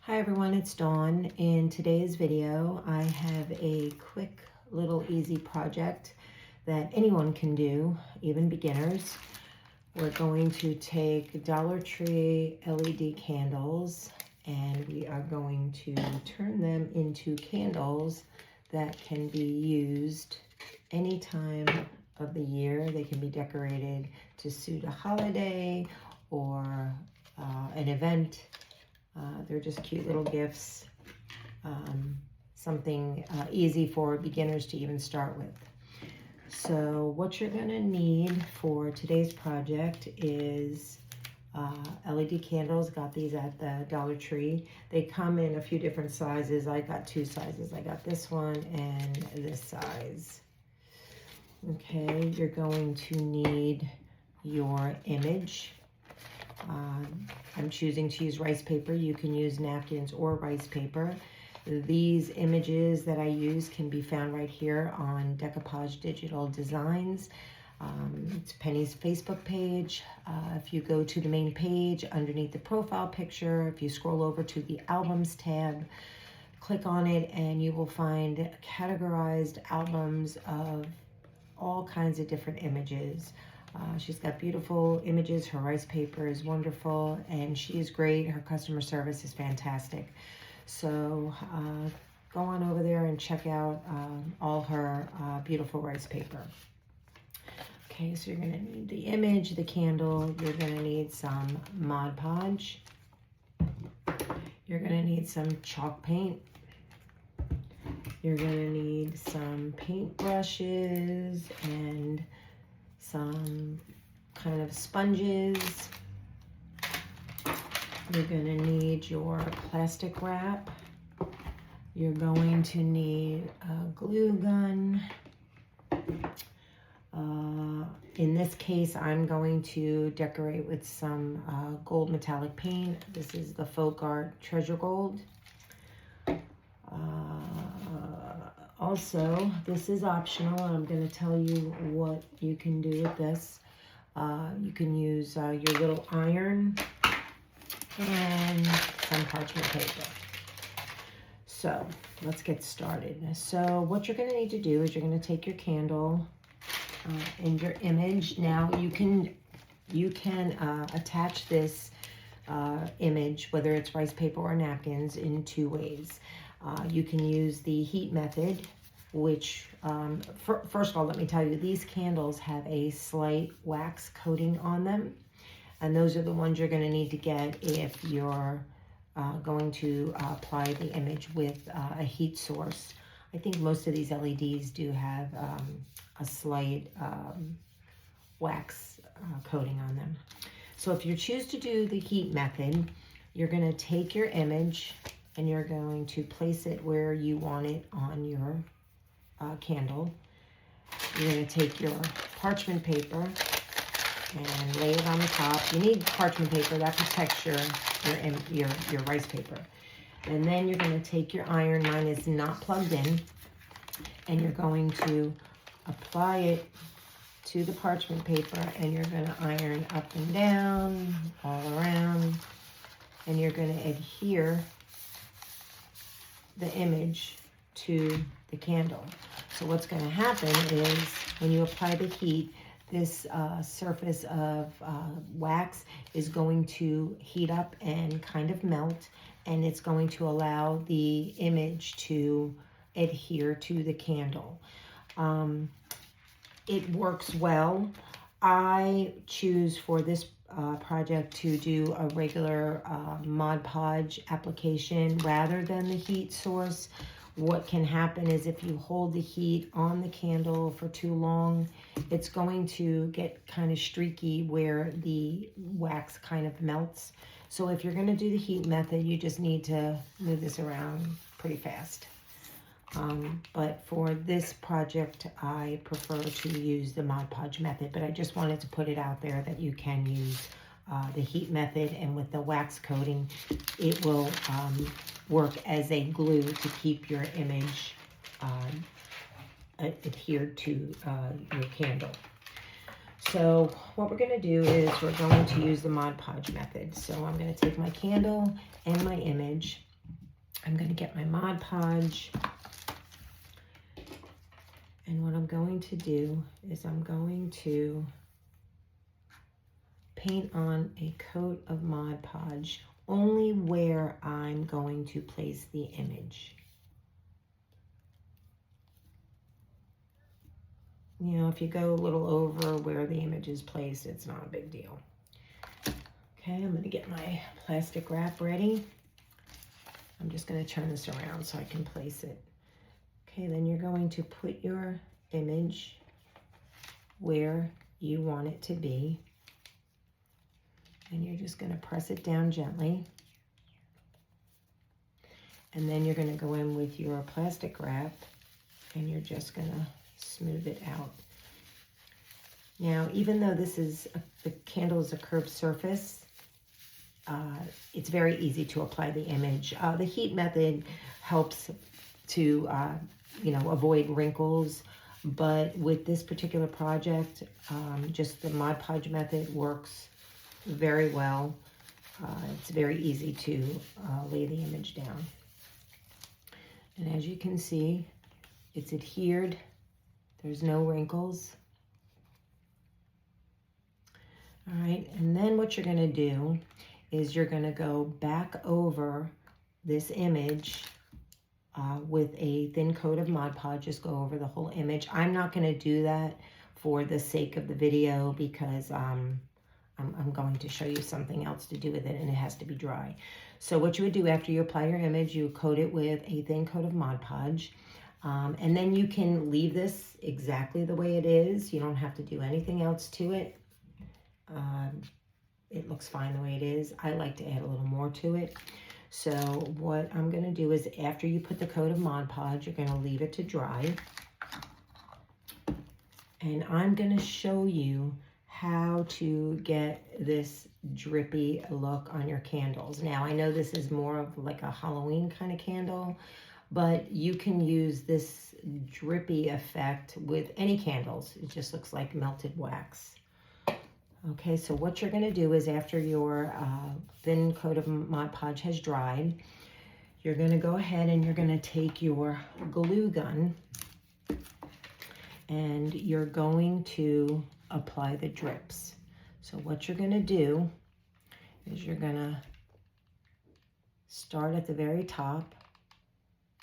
Hi everyone, it's Dawn. In today's video, I have a quick little easy project that anyone can do, even beginners. We're going to take Dollar Tree LED candles and we are going to turn them into candles that can be used any time of the year. They can be decorated to suit a holiday or an event. They're just cute little gifts, something easy for beginners to even start with. So what you're going to need for today's project is LED candles. Got these at the Dollar Tree. They come in a few different sizes. I got two sizes. I got this one and this size. Okay, you're going to need your image. I'm choosing to use rice paper. You can use napkins or rice paper. These images that I use can be found right here on Decoupage Digital Designs. It's Penny's Facebook page. If you go to the main page, underneath the profile picture, if you scroll over to the albums tab, click on it and you will find categorized albums of all kinds of different images. She's got beautiful images. Her rice paper is wonderful and she is great. Her customer service is fantastic. So go on over there and check out all her beautiful rice paper. Okay, so you're going to need the image, the candle. You're going to need some Mod Podge. You're going to need some chalk paint. You're going to need some paint brushes and some kind of sponges. You're going to need your plastic wrap. You're going to need a glue gun. In this case, I'm going to decorate with some gold metallic paint. This is the Folk Art Treasure Gold. Also, this is optional, and I'm going to tell you what you can do with this. You can use your little iron and some parchment paper. So, let's get started. So, what you're going to need to do is you're going to take your candle and your image. Now, you can attach this image, whether it's rice paper or napkins, in two ways. You can use the heat method, which, first of all, let me tell you, these candles have a slight wax coating on them. And those are the ones you're going to need to get if you're going to apply the image with a heat source. I think most of these LEDs do have a slight wax coating on them. So if you choose to do the heat method, you're going to take your image and you're going to place it where you want it on your candle. You're going to take your parchment paper and lay it on the top. You need parchment paper that protects your rice paper. And then you're going to take your iron. Mine is not plugged in, and you're going to apply it to the parchment paper, and you're going to iron up and down, all around, and you're going to adhere the image to the candle. So what's going to happen is when you apply the heat, this surface of wax is going to heat up and kind of melt, and it's going to allow the image to adhere to the candle. It works well. I choose for this project to do a regular Mod Podge application rather than the heat source. What can happen is if you hold the heat on the candle for too long, it's going to get kind of streaky where the wax kind of melts. So if you're going to do the heat method, you just need to move this around pretty fast. But for this project, I prefer to use the Mod Podge method, but I just wanted to put it out there that you can use the heat method, and with the wax coating, it will work as a glue to keep your image adhered to your candle. So what we're going to do is we're going to use the Mod Podge method. So I'm going to take my candle and my image, I'm going to get my Mod Podge. And what I'm going to do is I'm going to paint on a coat of Mod Podge only where I'm going to place the image. You know, if you go a little over where the image is placed, it's not a big deal. Okay, I'm going to get my plastic wrap ready. I'm just going to turn this around so I can place it. Okay, then you're going to put your image where you want it to be. And you're just going to press it down gently. And then you're going to go in with your plastic wrap and you're just going to smooth it out. Now, even though the candle is a curved surface, it's very easy to apply the image. The heat method helps to, avoid wrinkles. But with this particular project, just the Mod Podge method works very well. It's very easy to lay the image down. And as you can see, it's adhered. There's no wrinkles. All right, and then what you're going to do is you're going to go back over this image with a thin coat of Mod Podge. Just go over the whole image. I'm not going to do that for the sake of the video because I'm going to show you something else to do with it, and it has to be dry. So what you would do after you apply your image, you coat it with a thin coat of Mod Podge. And then you can leave this exactly the way it is. You don't have to do anything else to it. It looks fine the way it is. I like to add a little more to it. So what I'm going to do is after you put the coat of Mod Podge, you're going to leave it to dry. And I'm going to show you how to get this drippy look on your candles. Now, I know this is more of like a Halloween kind of candle, but you can use this drippy effect with any candles. It just looks like melted wax. Okay, so what you're going to do is after your thin coat of Mod Podge has dried, you're going to go ahead and you're going to take your glue gun and you're going to apply the drips. So what you're going to do is you're going to start at the very top.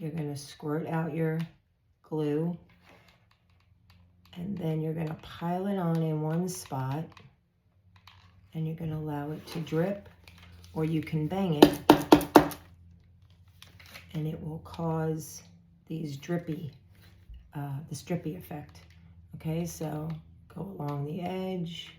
You're going to squirt out your glue and then you're going to pile it on in one spot. And you're going to allow it to drip, or you can bang it, and it will cause these drippy, this drippy effect. Okay, so go along the edge,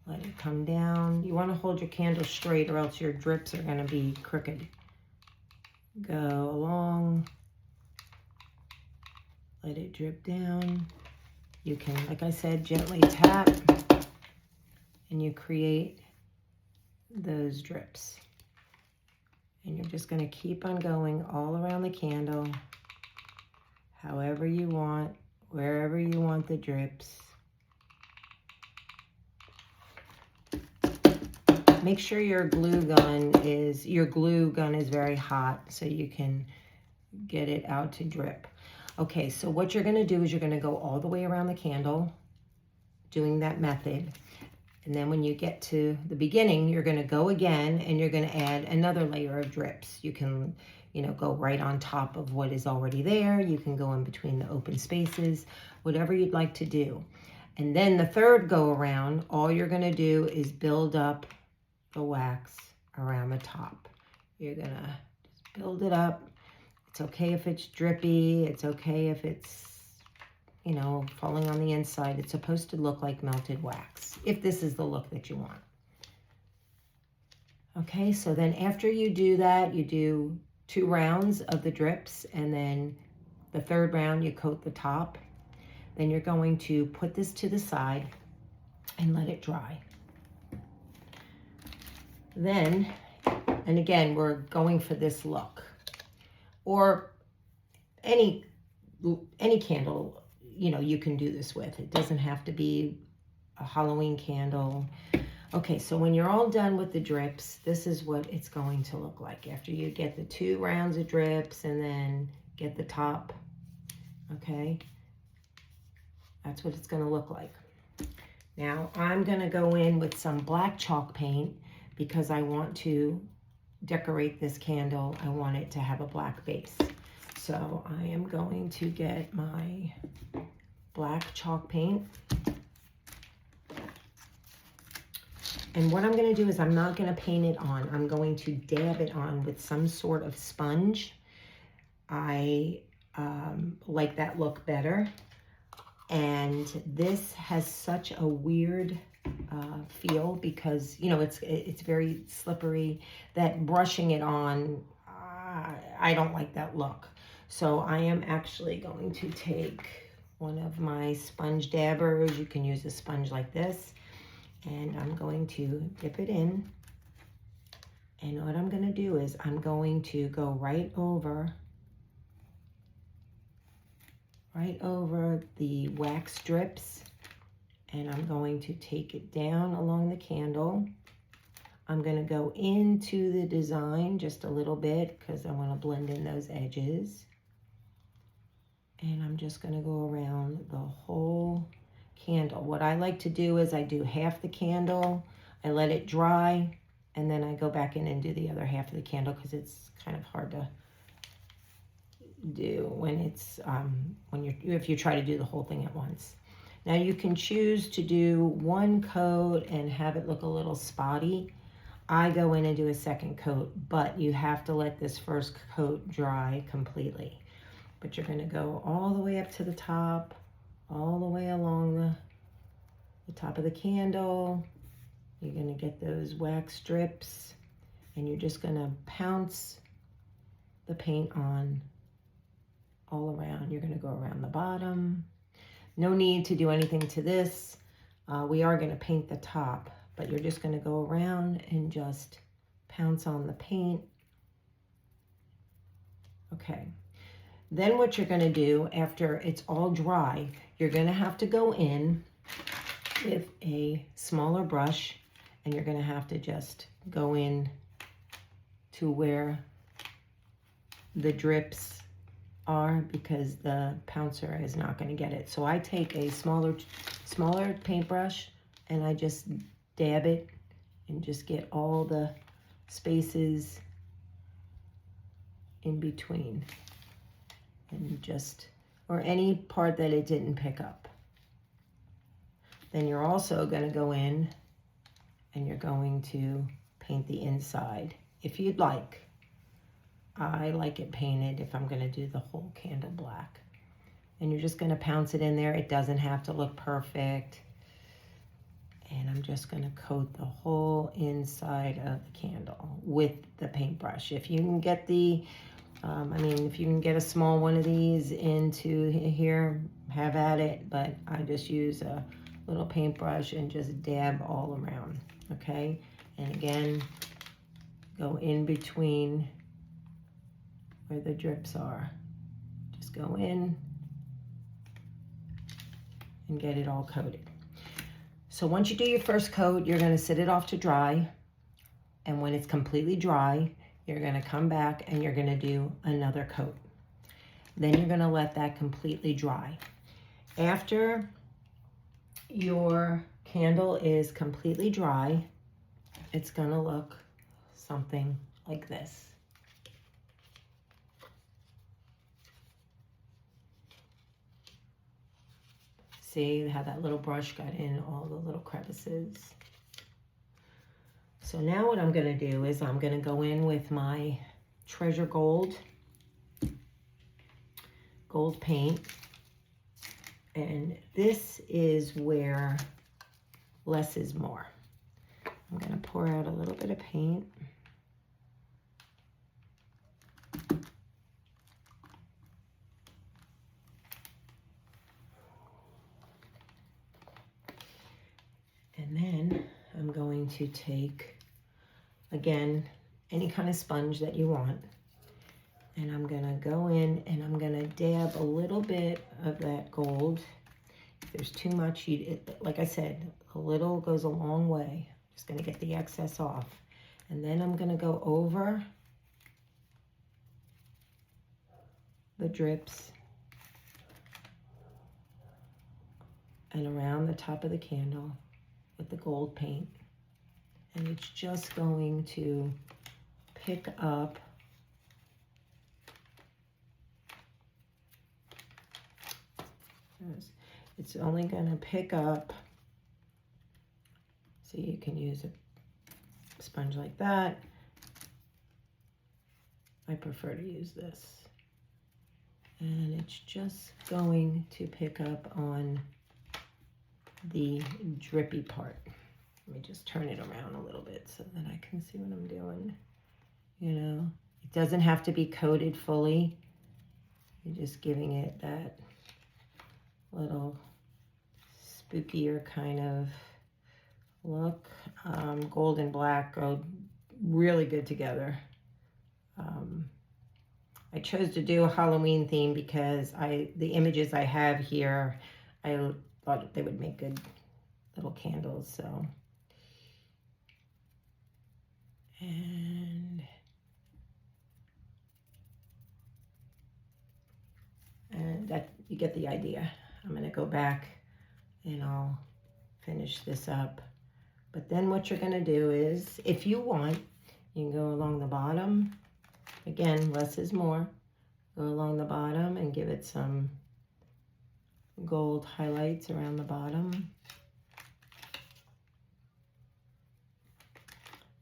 let it come down. You want to hold your candle straight, or else your drips are going to be crooked. Go along, let it drip down. You can, like I said, gently tap. And you create those drips. And you're just going to keep on going all around the candle, however you want, wherever you want the drips. Make sure your glue gun is very hot so you can get it out to drip. Okay, so what you're going to do is you're going to go all the way around the candle doing that method. And then when you get to the beginning, you're going to go again and you're going to add another layer of drips. You can, go right on top of what is already there. You can go in between the open spaces, whatever you'd like to do. And then the third go around, all you're going to do is build up the wax around the top. You're going to just build it up. It's okay if it's drippy. It's okay if it's falling on the inside. It's supposed to look like melted wax, if this is the look that you want. Okay, so then after you do that, you do 2 rounds of the drips, and then the third round, you coat the top. Then you're going to put this to the side and let it dry. Then, and again, we're going for this look, or any candle you can do this with. It doesn't have to be a Halloween candle. Okay, so when you're all done with the drips, this is what it's going to look like after you get the 2 rounds of drips and then get the top. Okay, that's what it's going to look like. Now I'm going to go in with some black chalk paint because I want to decorate this candle. I want it to have a black base. So I am going to get my black chalk paint. And what I'm going to do is I'm not going to paint it on. I'm going to dab it on with some sort of sponge. I like that look better. And this has such a weird feel because, you know, it's very slippery that brushing it on, I don't like that look. So I am actually going to take one of my sponge dabbers. You can use a sponge like this. And I'm going to dip it in. And what I'm going to do is I'm going to go right over the wax strips. And I'm going to take it down along the candle. I'm going to go into the design just a little bit because I want to blend in those edges. And I'm just going to go around the whole candle. What I like to do is I do half the candle, I let it dry, and then I go back in and do the other half of the candle because it's kind of hard to do when it's if you try to do the whole thing at once. Now you can choose to do one coat and have it look a little spotty. I go in and do a second coat, but you have to let this first coat dry completely. But you're going to go all the way up to the top, all the way along the top of the candle. You're going to get those wax strips and you're just going to pounce the paint on all around. You're going to go around the bottom. No need to do anything to this. We are going to paint the top, but you're just going to go around and just pounce on the paint. Okay. Then what you're going to do after it's all dry, you're going to have to go in with a smaller brush and you're going to have to just go in to where the drips are because the pouncer is not going to get it. So I take a smaller paintbrush and I just dab it and just get all the spaces in between. And just, or any part that it didn't pick up. Then you're also going to go in and you're going to paint the inside if you'd like. I like it painted if I'm going to do the whole candle black. And you're just going to pounce it in there. It doesn't have to look perfect. And I'm just going to coat the whole inside of the candle with the paintbrush. If you can get the if you can get a small one of these into here, have at it, but I just use a little paintbrush and just dab all around, okay? And again, go in between where the drips are. Just go in and get it all coated. So once you do your first coat, you're gonna sit it off to dry, and when it's completely dry, you're going to come back and you're going to do another coat. Then you're going to let that completely dry. After your candle is completely dry, it's going to look something like this. See how that little brush got in all the little crevices? So now what I'm going to do is I'm going to go in with my Treasure Gold paint. And this is where less is more. I'm going to pour out a little bit of paint. And then I'm going to take, again, any kind of sponge that you want. And I'm going to go in and I'm going to dab a little bit of that gold. If there's too much, like I said, a little goes a long way. Just going to get the excess off. And then I'm going to go over the drips and around the top of the candle with the gold paint. And it's just going to pick up it's only going to pick up, so you can use a sponge like that. I prefer to use this. And it's just going to pick up on the drippy part. Let me just turn it around a little bit so that I can see what I'm doing. You know, it doesn't have to be coated fully. You're just giving it that little spookier kind of look. Gold and black go really good together. I chose to do a Halloween theme because the images I have here, I thought they would make good little candles. So, and that, you get the idea. I'm going to go back and I'll finish this up. But then what you're going to do is, if you want, you can go along the bottom. Again, less is more. Go along the bottom and give it some gold highlights around the bottom.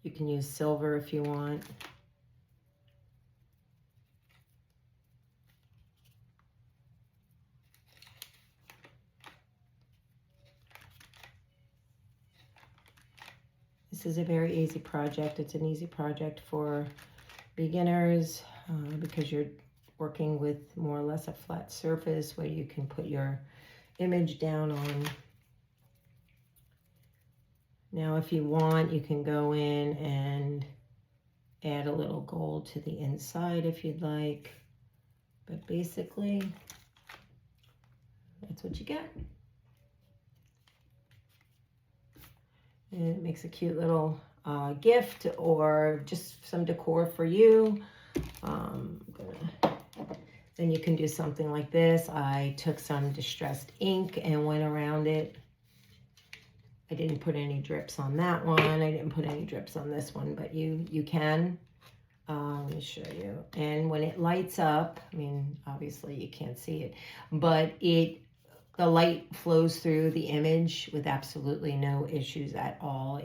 You can use silver if you want. This is a very easy project. It's an easy project for beginners because you're working with more or less a flat surface where you can put your image down on. Now, if you want, you can go in and add a little gold to the inside if you'd like. But basically, that's what you get. And it makes a cute little gift or just some decor for you. Then you can do something like this. I took some distressed ink and went around it. I didn't put any drips on that one. I didn't put any drips on this one, but you can. Let me show you. And when it lights up, I mean, obviously you can't see it, but the light flows through the image with absolutely no issues at all.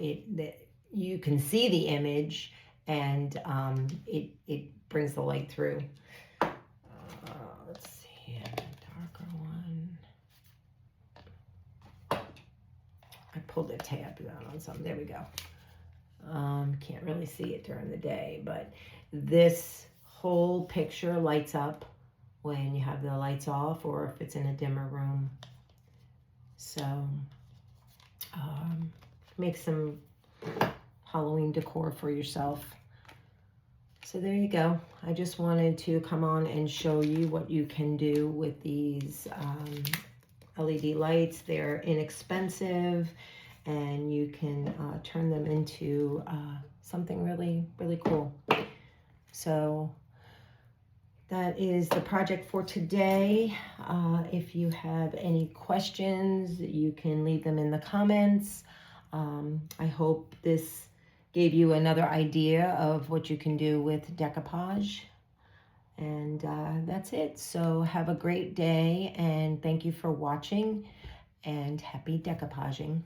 You can see the image, and it brings the light through. Let's see, a darker one. I pulled the tab down on something. There we go. Can't really see it during the day, but this whole picture lights up when you have the lights off or if it's in a dimmer room. So make some Halloween decor for yourself. So there you go. I just wanted to come on and show you what you can do with these LED lights. They're inexpensive and you can turn them into something really, really cool. So that is the project for today. If you have any questions, you can leave them in the comments. I hope this gave you another idea of what you can do with decoupage. And that's it. So have a great day and thank you for watching and happy decoupaging.